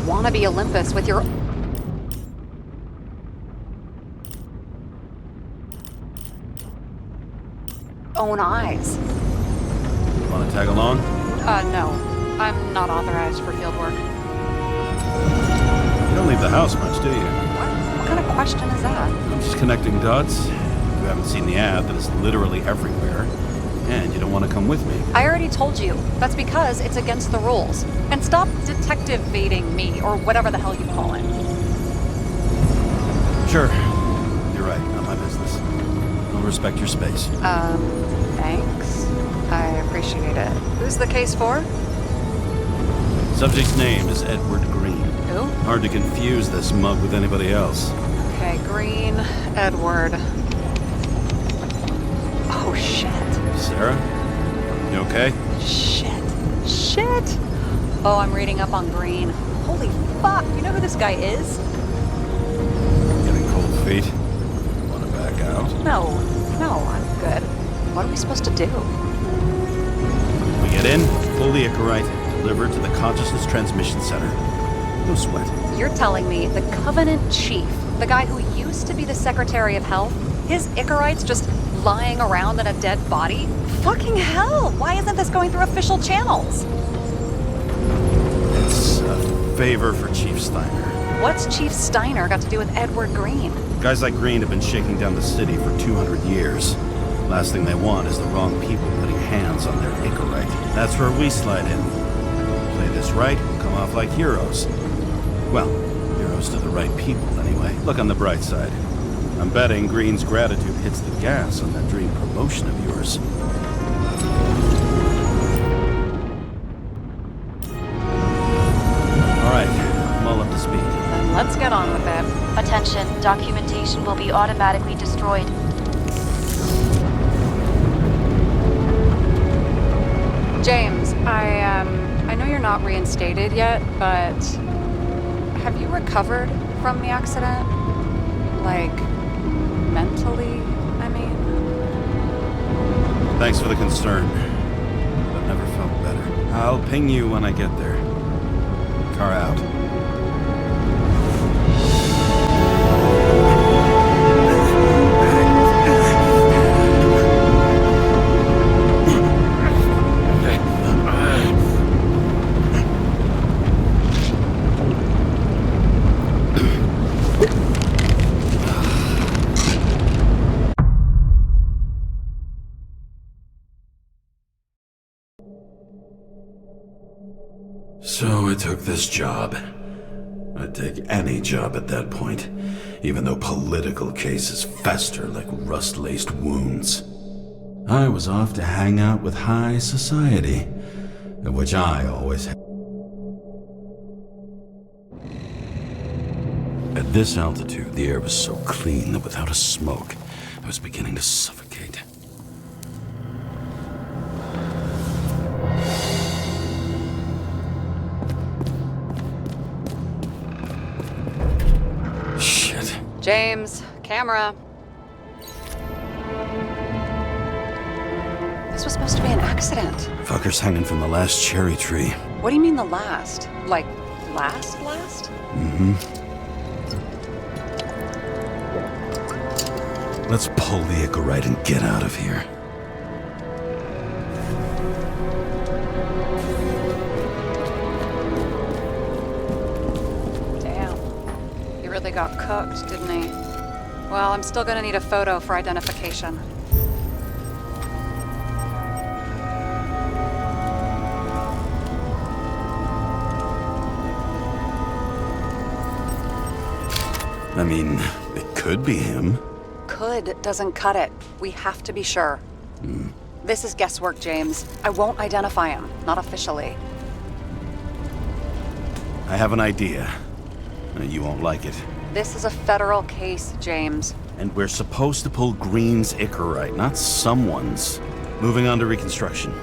wannabe Olympus with your own eyes. Want to tag along? No. I'm not authorized for field work. You don't leave the house much, do you? What kind of question is that? I'm just connecting dots. You haven't seen the ad that is literally everywhere, and you don't want to come with me. I already told you. That's because it's against the rules. And stop detective vading me, or whatever the hell you call it. Sure. You're right. Not my business. I'll respect your space. Thanks. I appreciate it. Who's the case for? Subject's name is Edward Green. Who? Hard to confuse this mug with anybody else. Okay, Green, Edward. Oh, shit. Sarah? You okay? Shit. Oh, I'm reading up on Green. Holy fuck, you know who this guy is? Getting cold feet? Want to back out? No, I'm good. What are we supposed to do? We get in, pull the Icarite, deliver to the Consciousness Transmission Center. No sweat. You're telling me the Covenant Chief, the guy who used to be the Secretary of Health, his Icarite's just lying around in a dead body? Fucking hell! Why isn't this going through official channels? It's a favor for Chief Steiner. What's Chief Steiner got to do with Edward Green? Guys like Green have been shaking down the city for 200 years. Last thing they want is the wrong people putting hands on their Icarite. That's where we slide in. Play this right, we'll come off like heroes. Well, heroes to the right people, anyway. Look on the bright side. I'm betting Green's gratitude hits the gas on that dream promotion of yours. All right, I'm all up to speed. Then let's get on with it. Attention, documentation will be automatically destroyed. James, I know you're not reinstated yet, but have you recovered from the accident? Like, mentally, I mean? Thanks for the concern. I've never felt better. I'll ping you when I get there. Car out. So I took this job. I'd take any job at that point, even though political cases fester like rust-laced wounds. I was off to hang out with high society, of which I always had. At this altitude, the air was so clean that without a smoke, I was beginning to suffocate. James, camera. This was supposed to be an accident. Fucker's hanging from the last cherry tree. What do you mean the last? Like, last? Mm-hmm. Let's pull the Icarite and get out of here. Really got cooked, didn't he? Well, I'm still gonna need a photo for identification. I mean, it could be him. Could doesn't cut it. We have to be sure. This is guesswork, James. I won't identify him. Not officially. I have an idea. You won't like it. This is a federal case, James. And we're supposed to pull Green's Icarite, not someone's. Moving on to reconstruction.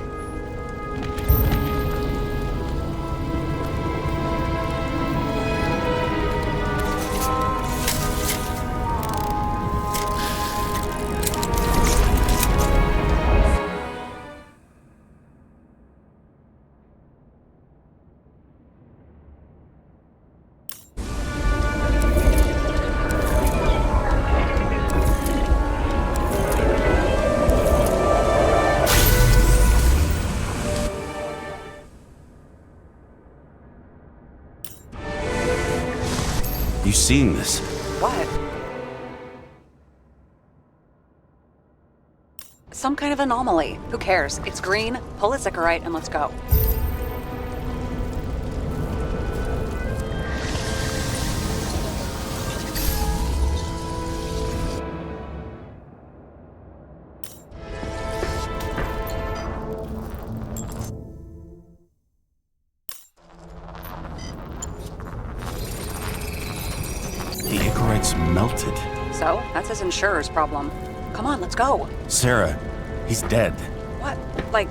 You seeing this? What? Some kind of anomaly. Who cares? It's green, pull a Zickerite, and let's go. The Icarite's melted. So, that's his insurer's problem. Come on, let's go. Sarah, he's dead. What? Like,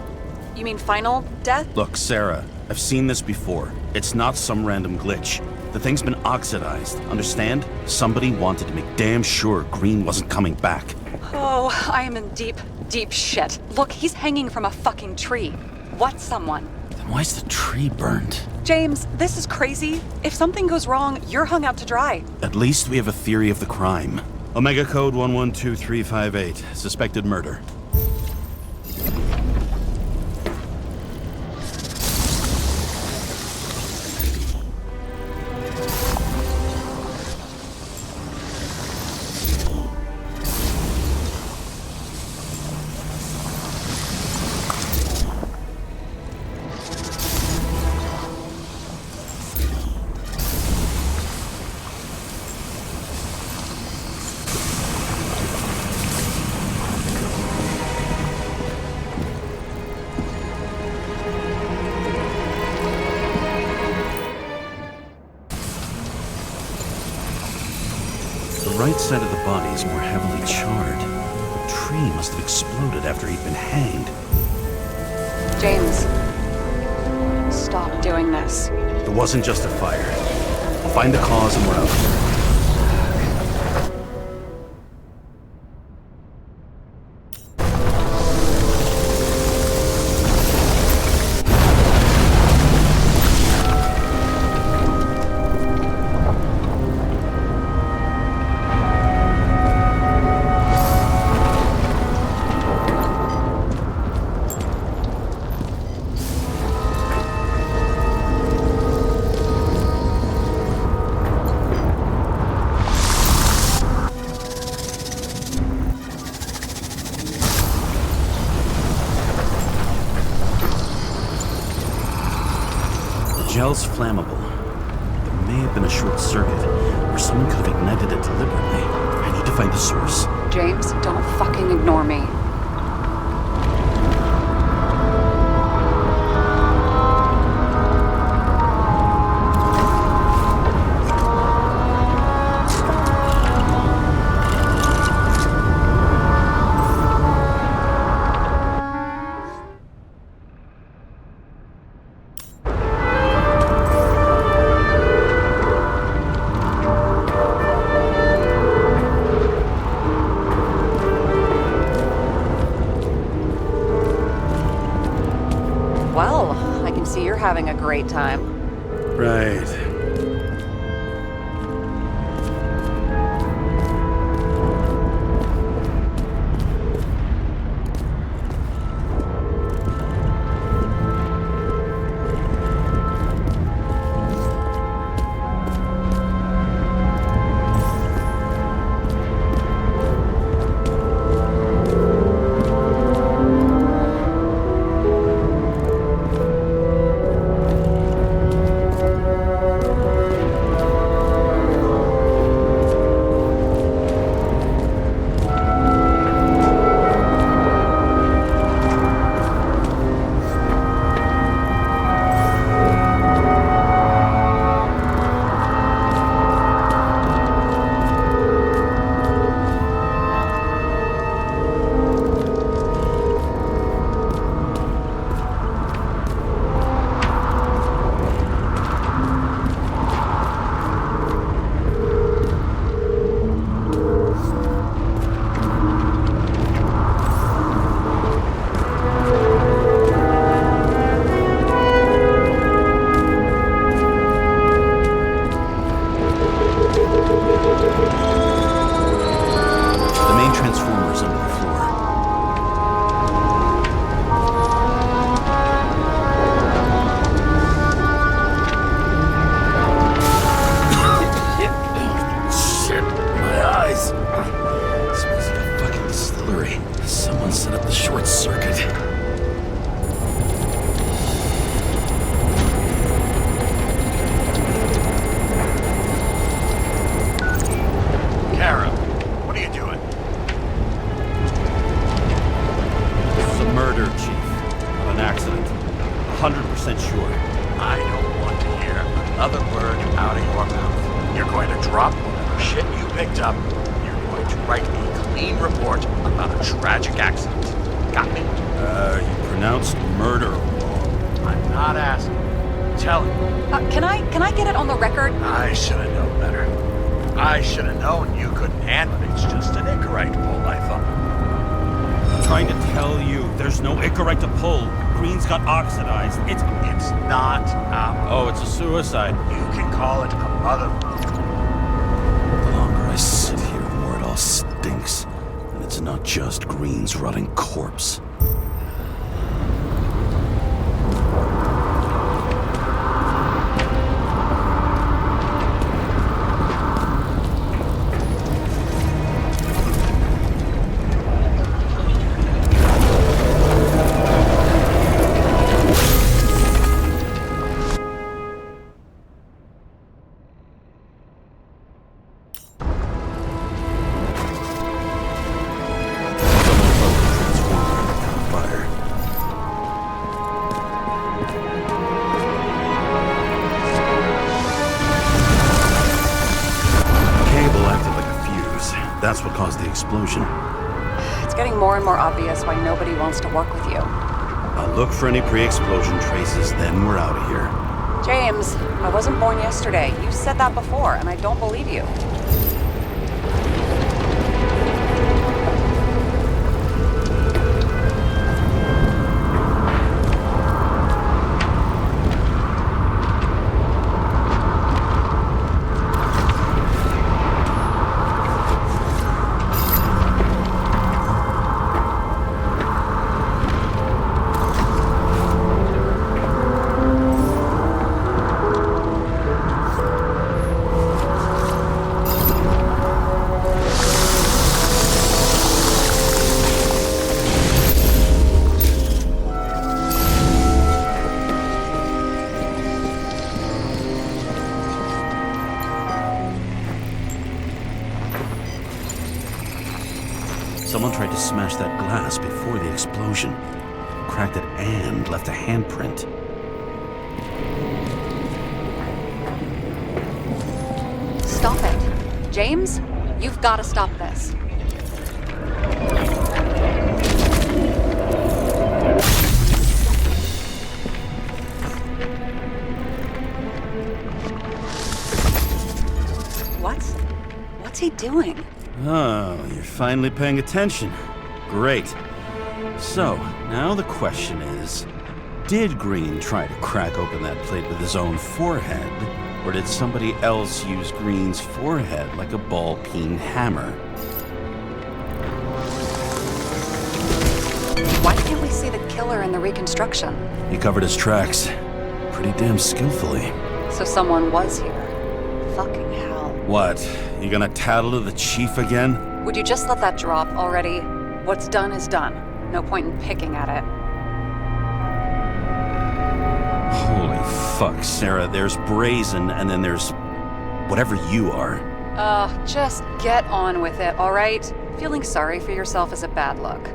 you mean final death? Look, Sarah, I've seen this before. It's not some random glitch. The thing's been oxidized, understand? Somebody wanted to make damn sure Green wasn't coming back. Oh, I am in deep, deep shit. Look, he's hanging from a fucking tree. What someone? Then why's the tree burned? James, this is crazy. If something goes wrong, you're hung out to dry. At least we have a theory of the crime. Omega code 112358. Suspected murder. The right side of the body is more heavily charred. The tree must have exploded after he'd been hanged. James, stop doing this. It wasn't just a fire. I'll find the cause and we're out of here. Gel's flammable. There may have been a short circuit, or someone could have ignited it deliberately. I need to find the source. James, don't fucking ignore me. Well, I can see you're having a great time. Right. going to drop whatever shit you picked up. You're going to write a clean report about a tragic accident. Got me? You pronounced murder wrong. I'm not asking. Tell me. Can I get it on the record? I should have known better. I should have known you couldn't handle it. It's just an Icarite pull, I thought. I'm trying to tell you, there's no Icarite to pull. Green's got oxidized. It's not, Oh, it's a suicide. you can call it a mother. The longer I sit here, the more it all stinks. And it's not just Green's rotting corpse. That's what caused the explosion. It's getting more and more obvious why nobody wants to work with you. I'll look for any pre-explosion traces, then we're out of here. James, I wasn't born yesterday. You said that before, and I don't believe you. Someone tried to smash that glass before the explosion. Cracked it and left a handprint. Stop it. James, you've got to stop this. What's he doing? Oh, you're finally paying attention. Great. So, now the question is, did Green try to crack open that plate with his own forehead, or did somebody else use Green's forehead like a ball-peen hammer? Why can't we see the killer in the reconstruction? He covered his tracks pretty damn skillfully. So someone was here. Fucking hell. What? You gonna tattle to the chief again? Would you just let that drop already? What's done is done. No point in picking at it. Holy fuck, Sarah. There's brazen, and then there's whatever you are. Just get on with it, all right? Feeling sorry for yourself is a bad look.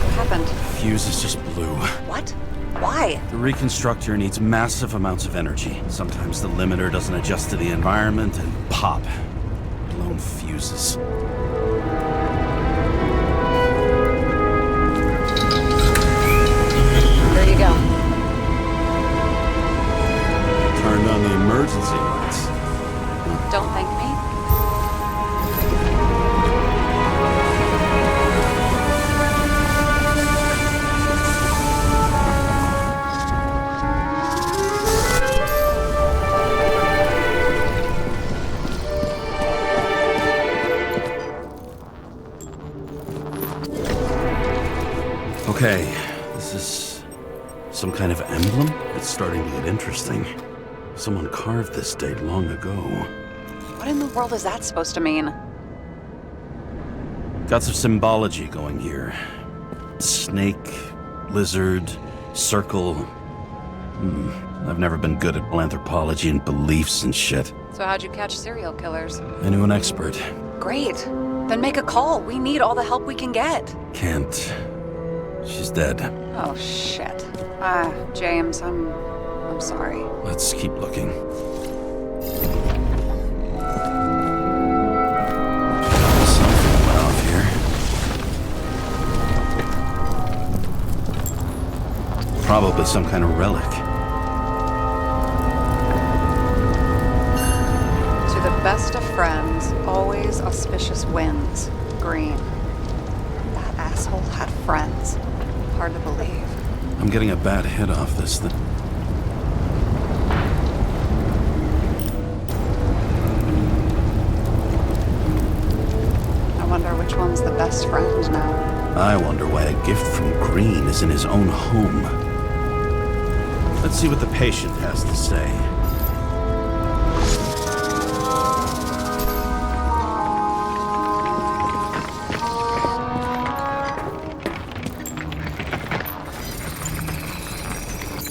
What happened? Fuses just blew. What? Why? The reconstructor needs massive amounts of energy. Sometimes the limiter doesn't adjust to the environment, and pop. Blown fuses. There you go. Turned on the emergency lights. Don't thank me. Okay, this is some kind of emblem? It's starting to get interesting. Someone carved this date long ago. What in the world is that supposed to mean? Got some symbology going here. Snake, lizard, circle. I've never been good at anthropology and beliefs and shit. So how'd you catch serial killers? I knew an expert. Great. Then make a call. We need all the help we can get. Can't. She's dead. Oh, shit. James, I'm I'm sorry. Let's keep looking. Something went off here. Probably some kind of relic. To the best of friends, always auspicious winds. Green. That asshole had friends. Hard to believe. I'm getting a bad hit off this thing. I wonder which one's the best friend now. I wonder why a gift from Green is in his own home. Let's see what the patient has to say.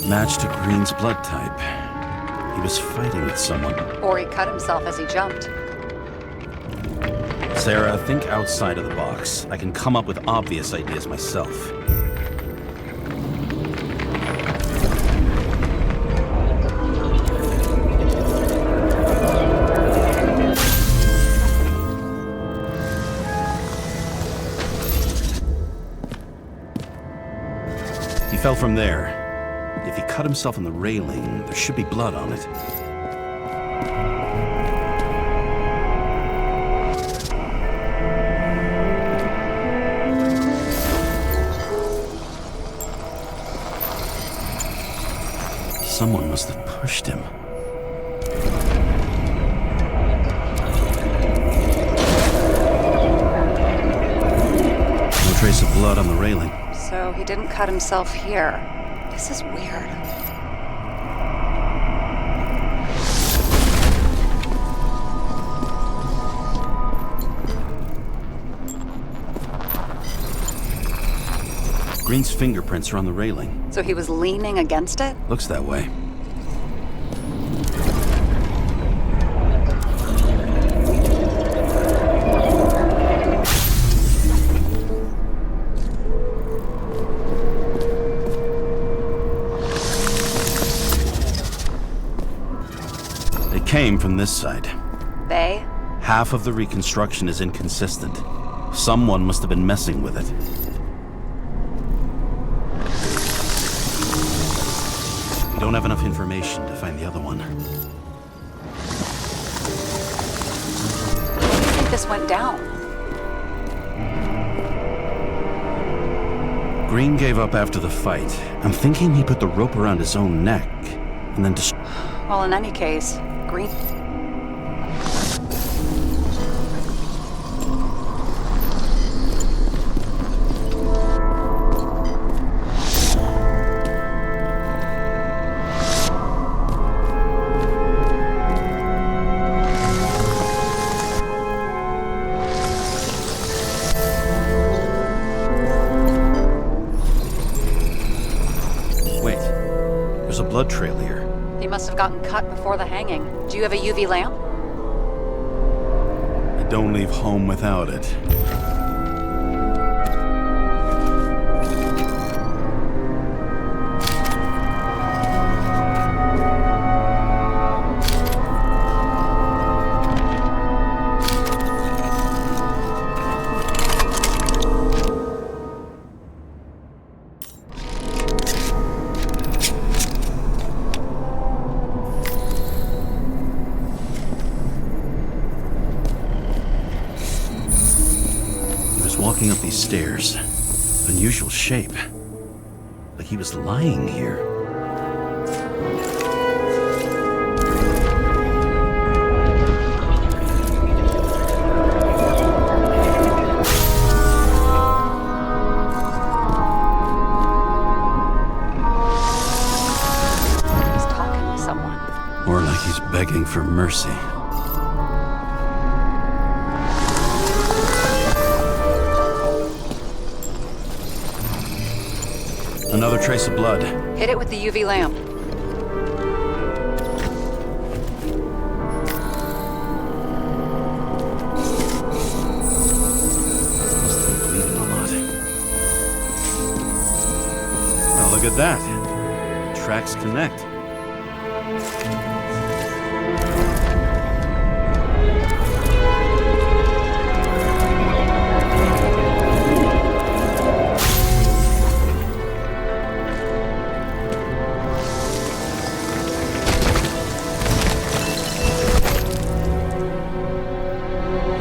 Match to Green's blood type. He was fighting with someone. Or he cut himself as he jumped. Sarah, think outside of the box. I can come up with obvious ideas myself. He fell from there. If he cut himself on the railing, there should be blood on it. Someone must have pushed him. No trace of blood on the railing. So he didn't cut himself here. This is weird. Green's fingerprints are on the railing. So he was leaning against it? Looks that way. They came from this side. They? Half of the reconstruction is inconsistent. Someone must have been messing with it. We don't have enough information to find the other one. How do you think this went down? Green gave up after the fight. I'm thinking he put the rope around his own neck and then just... Well, in any case, Green... Wait, there's a blood trail here. He must have gotten cut before the hanging. Do you have a UV lamp? I don't leave home without it. Walking up these stairs. Unusual shape. Like he was lying here. He's talking to someone. Or like he's begging for mercy. Another trace of blood. Hit it with the UV lamp. Must have been bleeding a lot. Well, look at that. Tracks connect. When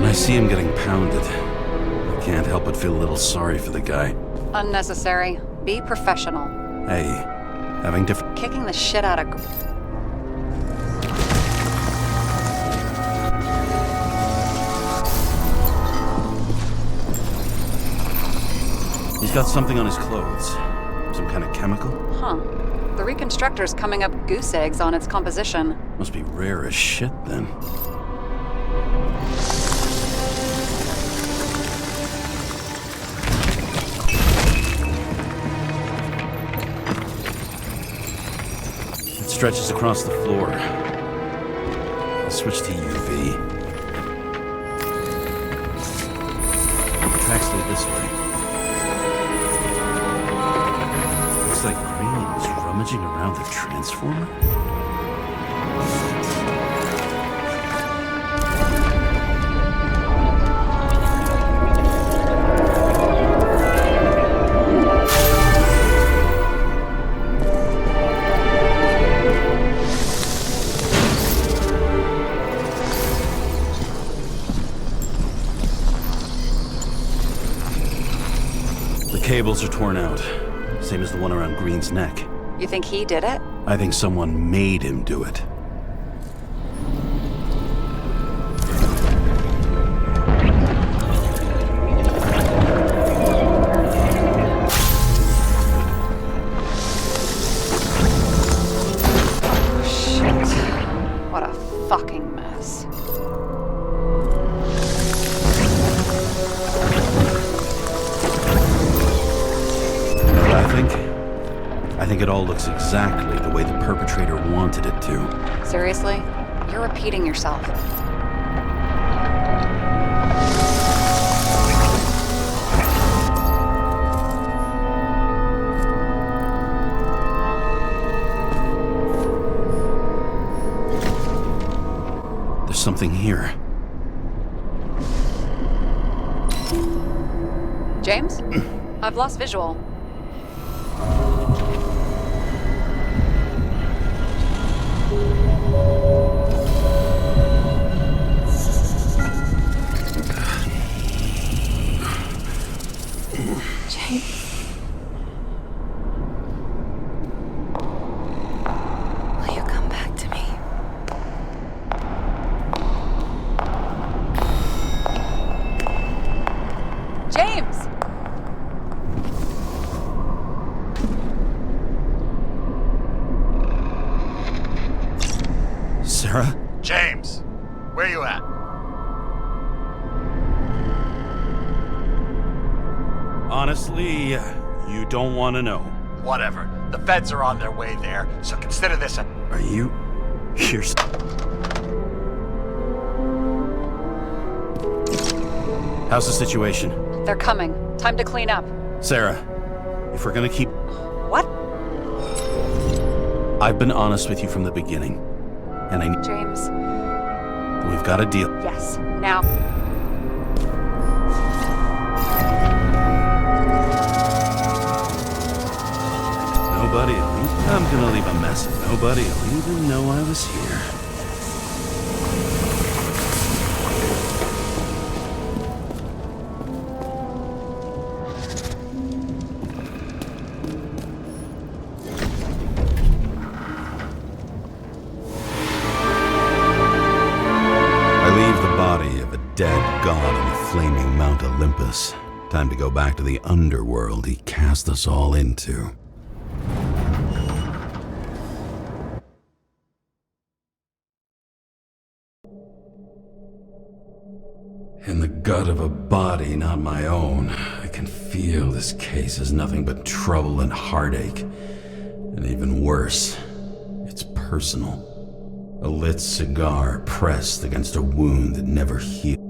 I see him getting pounded, I can't help but feel a little sorry for the guy. Unnecessary. Be professional. Hey, having different... Kicking the shit out of... He's got something on his clothes. Some kind of chemical? Huh. The reconstructor's coming up goose eggs on its composition. Must be rare as shit, then. It stretches across the floor. I'll switch to UV. Tracks lead this way. Looks like Green was rummaging around the transformer? The cables are torn out. Same as the one around Green's neck. You think he did it? I think someone made him do it. Shit. What a fucking mess. I think it all looks exactly the way the perpetrator wanted it to. Seriously? You're repeating yourself. There's something here. James? I've lost visual. Will you come back to me? James! Sarah? James, where you at? Honestly, you don't want to know. Whatever. The feds are on their way there, so consider this a... Are you... Here's... How's the situation? They're coming. Time to clean up. Sarah, if we're gonna keep... What? I've been honest with you from the beginning. And I need... James. We've got a deal. Yes. Now. I'm gonna leave a mess. Nobody will even know I was here. I leave the body of a dead god on the flaming Mount Olympus. Time to go back to the underworld he cast us all into. In the gut of a body not my own, I can feel this case is nothing but trouble and heartache. And even worse, it's personal. A lit cigar pressed against a wound that never healed.